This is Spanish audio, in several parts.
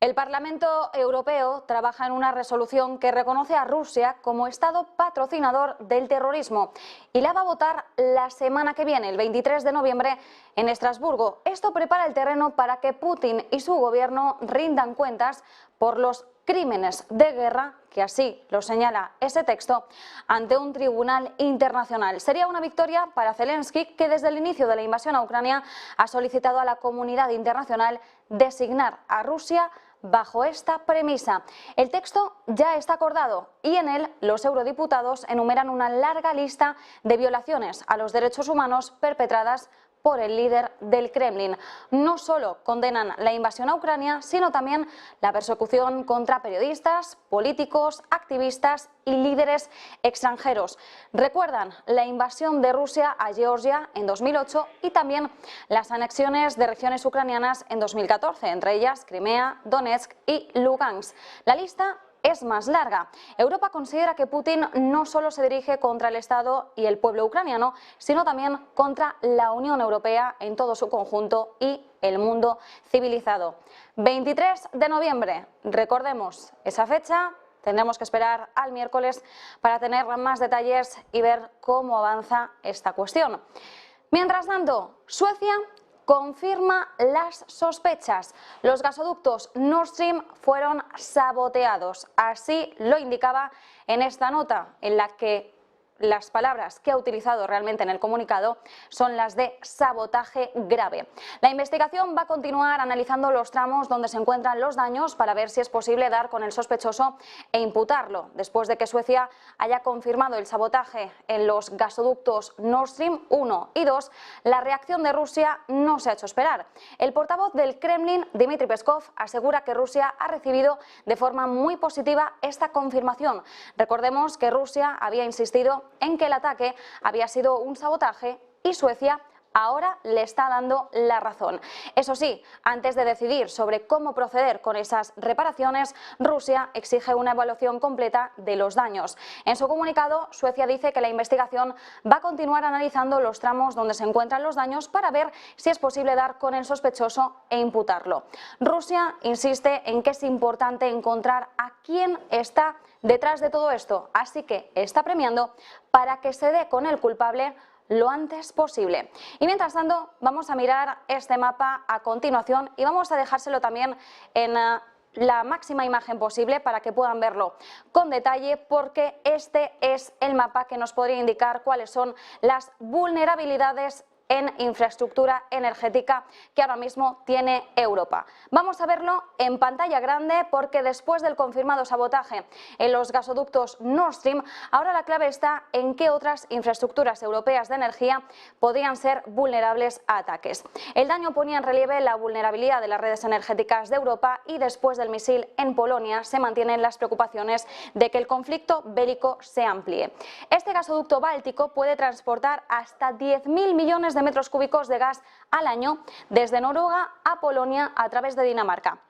El Parlamento Europeo trabaja en una resolución que reconoce a Rusia como Estado patrocinador del terrorismo y la va a votar la semana que viene, el 23 de noviembre, en Estrasburgo. Esto prepara el terreno para que Putin y su gobierno rindan cuentas por los crímenes de guerra, que así lo señala ese texto, ante un tribunal internacional. Sería una victoria para Zelensky, que desde el inicio de la invasión a Ucrania ha solicitado a la comunidad internacional designar a Rusia bajo esta premisa. El texto ya está acordado y en él los eurodiputados enumeran una larga lista de violaciones a los derechos humanos perpetradas por el líder del Kremlin. No solo condenan la invasión a Ucrania, sino también la persecución contra periodistas, políticos, activistas y líderes extranjeros. Recuerdan la invasión de Rusia a Georgia en 2008 y también las anexiones de regiones ucranianas en 2014, entre ellas Crimea, Donetsk y Lugansk. La lista es más larga. Europa considera que Putin no solo se dirige contra el Estado y el pueblo ucraniano, sino también contra la Unión Europea en todo su conjunto y el mundo civilizado. 23 de noviembre, recordemos esa fecha. Tendremos que esperar al miércoles para tener más detalles y ver cómo avanza esta cuestión. Mientras tanto, Suecia confirma las sospechas. Los gasoductos Nord Stream fueron saboteados. Así lo indicaba en esta nota, en la que las palabras que ha utilizado realmente en el comunicado son las de sabotaje grave. La investigación va a continuar analizando los tramos donde se encuentran los daños para ver si es posible dar con el sospechoso e imputarlo. Después de que Suecia haya confirmado el sabotaje en los gasoductos Nord Stream 1 y 2, la reacción de Rusia no se ha hecho esperar. El portavoz del Kremlin, Dmitry Peskov, asegura que Rusia ha recibido de forma muy positiva esta confirmación. Recordemos que Rusia había insistido en que el ataque había sido un sabotaje y Suecia ahora le está dando la razón. Eso sí, antes de decidir sobre cómo proceder con esas reparaciones, Rusia exige una evaluación completa de los daños. En su comunicado, Suecia dice que la investigación va a continuar analizando los tramos donde se encuentran los daños para ver si es posible dar con el sospechoso e imputarlo. Rusia insiste en que es importante encontrar a quién está detrás de todo esto, así que está premiando para que se dé con el culpable lo antes posible. Y mientras tanto, vamos a mirar este mapa a continuación y vamos a dejárselo también en la máxima imagen posible para que puedan verlo con detalle, porque este es el mapa que nos podría indicar cuáles son las vulnerabilidades en infraestructura energética que ahora mismo tiene Europa. Vamos a verlo en pantalla grande porque después del confirmado sabotaje en los gasoductos Nord Stream, ahora la clave está en qué otras infraestructuras europeas de energía podrían ser vulnerables a ataques. El daño ponía en relieve la vulnerabilidad de las redes energéticas de Europa y después del misil en Polonia se mantienen las preocupaciones de que el conflicto bélico se amplíe. Este gasoducto báltico puede transportar hasta 10.000 millones de metros cúbicos de gas al año desde Noruega a Polonia a través de Dinamarca.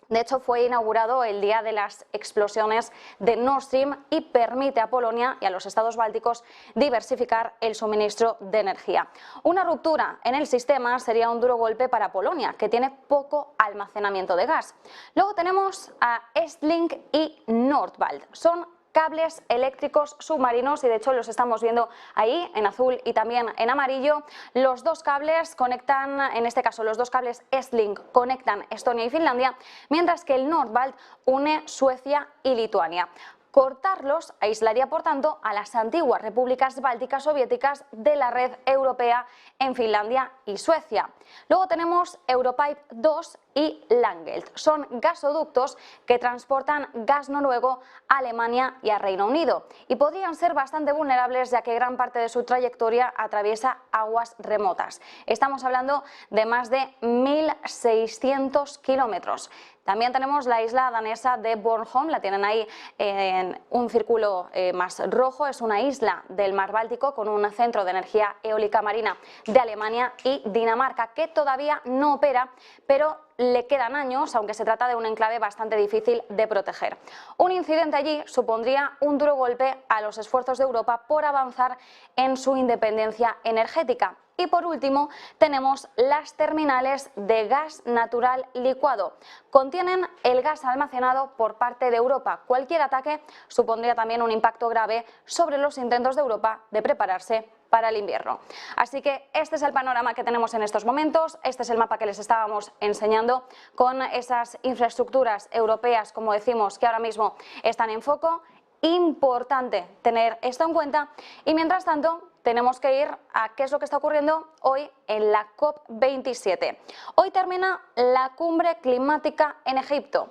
De hecho, fue inaugurado el día de las explosiones de Nord Stream y permite a Polonia y a los estados bálticos diversificar el suministro de energía. Una ruptura en el sistema sería un duro golpe para Polonia, que tiene poco almacenamiento de gas. Luego tenemos a EstLink y Nordbalt. Son cables eléctricos submarinos y de hecho los estamos viendo ahí en azul y también en amarillo. Los dos cables conectan, en este caso los dos cables EstLink conectan Estonia y Finlandia, mientras que el Nordbalt une Suecia y Lituania. Cortarlos aislaría, por tanto, a las antiguas repúblicas bálticas soviéticas de la red europea en Finlandia y Suecia. Luego tenemos Europipe 2 y Langelt. Son gasoductos que transportan gas noruego a Alemania y a Reino Unido y podrían ser bastante vulnerables ya que gran parte de su trayectoria atraviesa aguas remotas. Estamos hablando de más de 1.600 kilómetros. También tenemos la isla danesa de Bornholm, la tienen ahí en un círculo más rojo, es una isla del mar Báltico con un centro de energía eólica marina de Alemania y Dinamarca que todavía no opera, pero le quedan años, aunque se trata de un enclave bastante difícil de proteger. Un incidente allí supondría un duro golpe a los esfuerzos de Europa por avanzar en su independencia energética. Y por último tenemos las terminales de gas natural licuado. Contienen el gas almacenado por parte de Europa. Cualquier ataque supondría también un impacto grave sobre los intentos de Europa de prepararse para el invierno. Así que este es el panorama que tenemos en estos momentos, este es el mapa que les estábamos enseñando con esas infraestructuras europeas, como decimos, que ahora mismo están en foco. Importante tener esto en cuenta y mientras tanto tenemos que ir a qué es lo que está ocurriendo hoy en la COP27. Hoy termina la cumbre climática en Egipto.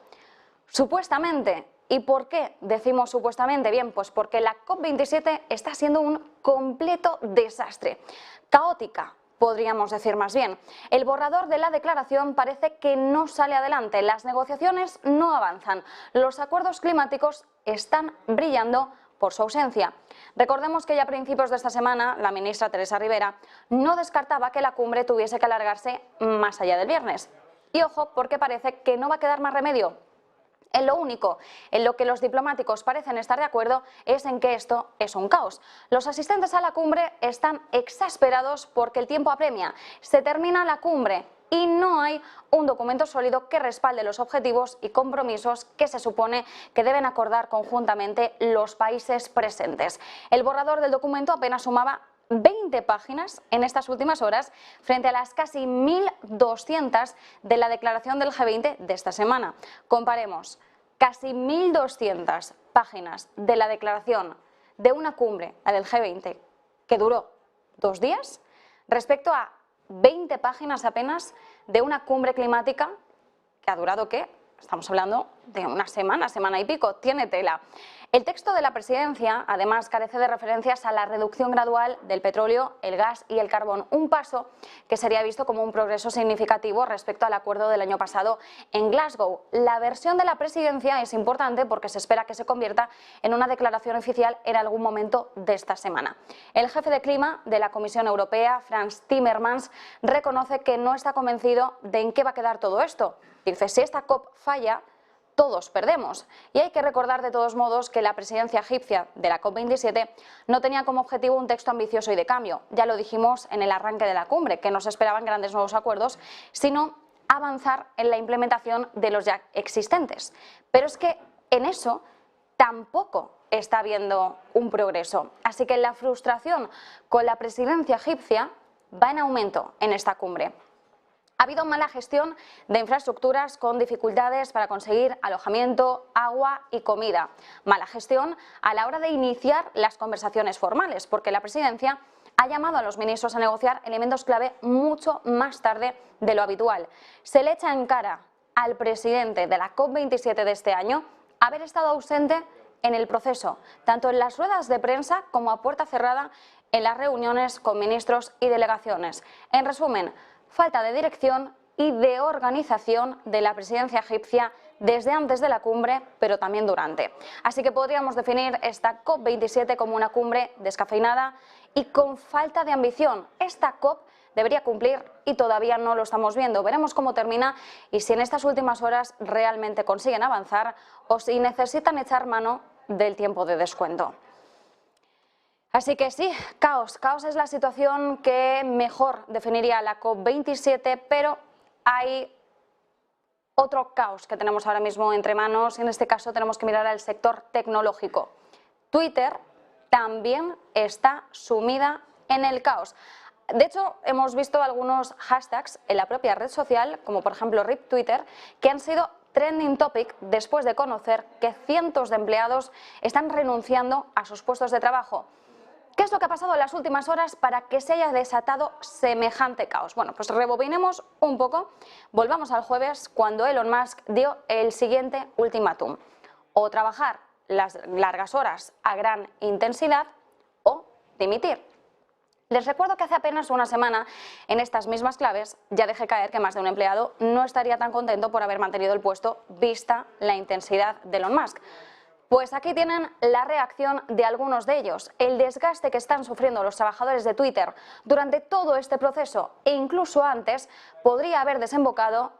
Supuestamente. ¿Y por qué decimos supuestamente? Bien, pues porque la COP27 está siendo un completo desastre. Caótica, podríamos decir más bien. El borrador de la declaración parece que no sale adelante, las negociaciones no avanzan, los acuerdos climáticos están brillando por su ausencia. Recordemos que ya a principios de esta semana la ministra Teresa Rivera no descartaba que la cumbre tuviese que alargarse más allá del viernes. Y ojo, porque parece que no va a quedar más remedio. En lo único en lo que los diplomáticos parecen estar de acuerdo es en que esto es un caos. Los asistentes a la cumbre están exasperados porque el tiempo apremia. Se termina la cumbre y no hay un documento sólido que respalde los objetivos y compromisos que se supone que deben acordar conjuntamente los países presentes. El borrador del documento apenas sumaba 20 páginas en estas últimas horas frente a las casi 1.200 de la declaración del G20 de esta semana. Comparemos casi 1.200 páginas de la declaración de una cumbre, la del G20, que duró 2 días, respecto a 20 páginas apenas de una cumbre climática que ha durado, ¿qué? Estamos hablando de una semana, semana y pico, tiene tela. El texto de la presidencia, además, carece de referencias a la reducción gradual del petróleo, el gas y el carbón, un paso que sería visto como un progreso significativo respecto al acuerdo del año pasado en Glasgow. La versión de la presidencia es importante porque se espera que se convierta en una declaración oficial en algún momento de esta semana. El jefe de clima de la Comisión Europea, Frans Timmermans, reconoce que no está convencido de en qué va a quedar todo esto. Dice, si esta COP falla, todos perdemos. Y hay que recordar de todos modos que la presidencia egipcia de la COP27 no tenía como objetivo un texto ambicioso y de cambio. Ya lo dijimos en el arranque de la cumbre, que no se esperaban grandes nuevos acuerdos, sino avanzar en la implementación de los ya existentes. Pero es que en eso tampoco está habiendo un progreso. Así que la frustración con la presidencia egipcia va en aumento en esta cumbre. Ha habido mala gestión de infraestructuras con dificultades para conseguir alojamiento, agua y comida. Mala gestión a la hora de iniciar las conversaciones formales, porque la presidencia ha llamado a los ministros a negociar elementos clave mucho más tarde de lo habitual. Se le echa en cara al presidente de la COP27 de este año haber estado ausente en el proceso, tanto en las ruedas de prensa como a puerta cerrada en las reuniones con ministros y delegaciones. En resumen, falta de dirección y de organización de la presidencia egipcia desde antes de la cumbre, pero también durante. Así que podríamos definir esta COP27 como una cumbre descafeinada y con falta de ambición. Esta COP debería cumplir y todavía no lo estamos viendo. Veremos cómo termina y si en estas últimas horas realmente consiguen avanzar o si necesitan echar mano del tiempo de descuento. Así que sí, caos. Caos es la situación que mejor definiría la COP27, pero hay otro caos que tenemos ahora mismo entre manos y en este caso tenemos que mirar al sector tecnológico. Twitter también está sumida en el caos. De hecho, hemos visto algunos hashtags en la propia red social, como por ejemplo RIP Twitter, que han sido trending topic después de conocer que cientos de empleados están renunciando a sus puestos de trabajo. ¿Qué es lo que ha pasado en las últimas horas para que se haya desatado semejante caos? Bueno, pues rebobinemos un poco, volvamos al jueves cuando Elon Musk dio el siguiente ultimátum: o trabajar las largas horas a gran intensidad o dimitir. Les recuerdo que hace apenas una semana, en estas mismas claves, ya dejé caer que más de un empleado no estaría tan contento por haber mantenido el puesto vista la intensidad de Elon Musk. Pues aquí tienen la reacción de algunos de ellos, el desgaste que están sufriendo los trabajadores de Twitter durante todo este proceso e incluso antes podría haber desembocado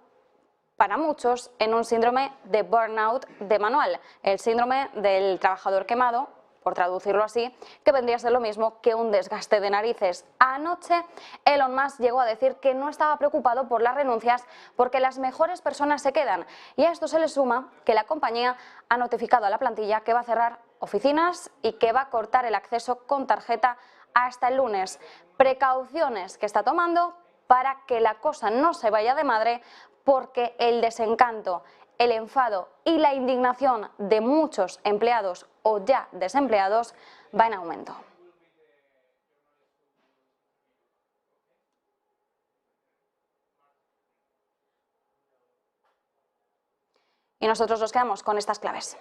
para muchos en un síndrome de burnout de manual, el síndrome del trabajador quemado por traducirlo así, que vendría a ser lo mismo que un desgaste de narices. Anoche Elon Musk llegó a decir que no estaba preocupado por las renuncias porque las mejores personas se quedan, y a esto se le suma que la compañía ha notificado a la plantilla que va a cerrar oficinas y que va a cortar el acceso con tarjeta hasta el lunes. Precauciones que está tomando para que la cosa no se vaya de madre, porque el desencanto, el enfado y la indignación de muchos empleados o ya desempleados va en aumento. Y nosotros nos quedamos con estas claves.